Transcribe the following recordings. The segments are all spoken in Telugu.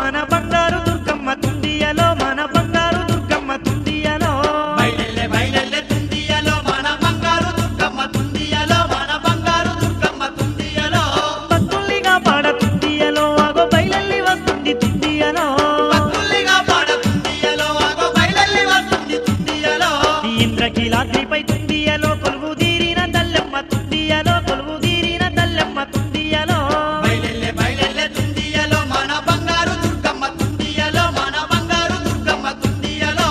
మన బంగారు దుర్గమ్మ తుండియలో మన బంగారు దుర్గమ్మ తుండియలో బయలెల్లె బయలెల్లె తుండియలో మన బంగారు దుర్గమ్మ తుండియలో మన బంగారు దుర్గమ్మ తుండియలో భక్తుల్నిగా పాడ తుండియలో ఆగో బయలెల్లి వస్తుంది తుండియలో భక్తుల్నిగా పాడ తుండియలో ఆగో బయలెల్లి వస్తుంది తుండియలో ఇంద్రకీలాద్రిపై తుండియలో కొలువు తీరిన తల్లెమ్మ తుండియలో కొలువు తీరిన తల్లెమ్మ తుండియలో బయలెల్లె బయలెల్లె తుండియలో మన బంగారు దుర్గమ్మ తుండియలో మన బంగారు దుర్గమ్మ తుండియలో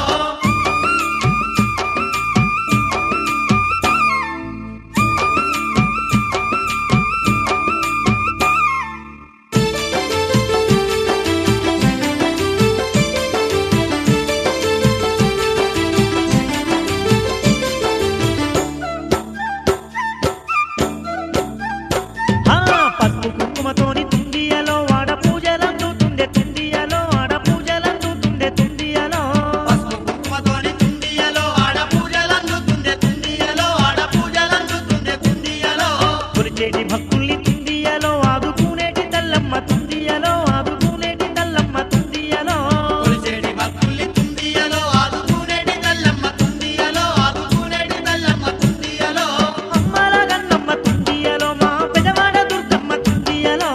పసుపు కుంకుమతోని తుండియలో ఆడ పూజలందుతుండే తుండియలో ఆడ పూజలందుతుండే తుండియలో పసుపు కుంకుమతోని తుండియలో ఆడ పూజలందుతుండే తుండియలో ఆడ పూజలందుతుండే తుండియలో కొలిచేటి భక్తుల్ని తుండియలో ఆదుకునేటి తల్లమ్మ తుండియలో ఆదుకునేటి తల్లమ్మ తుండియలో కొలిచేటి భక్తుల్ని తుండియలో ఆదుకునేటి తల్లమ్మ తుండియలో ఆదుకునేటి తల్లమ్మ తుండియలో అమ్మల గన్నమ్మ తుండియలో మా పెదవాడ దుర్గమ్మ తుండియలో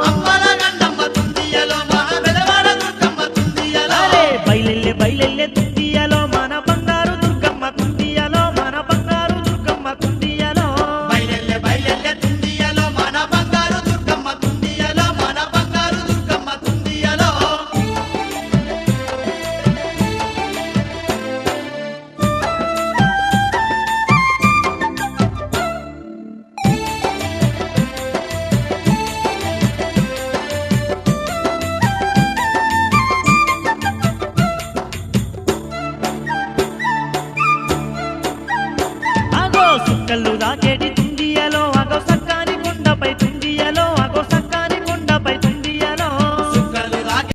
అమ్మల గండమ్మ తుండియలో మా బెదవాడ దుర్గమ్మ తుండియలో అరే బయలెల్లె బయలెల్లె తుండియలో మన బంగారు దుర్గమ్మ తుండియలో మన బంగారు దుర్గమ్మ తుండియలో బయలెల్లె బయలెల్లె తుండియలో మన బంగారు దుర్గమ్మ తుండియలో మన బంగారు దుర్గమ్మ తుండియలో ఆగో సుక్కలు దాకి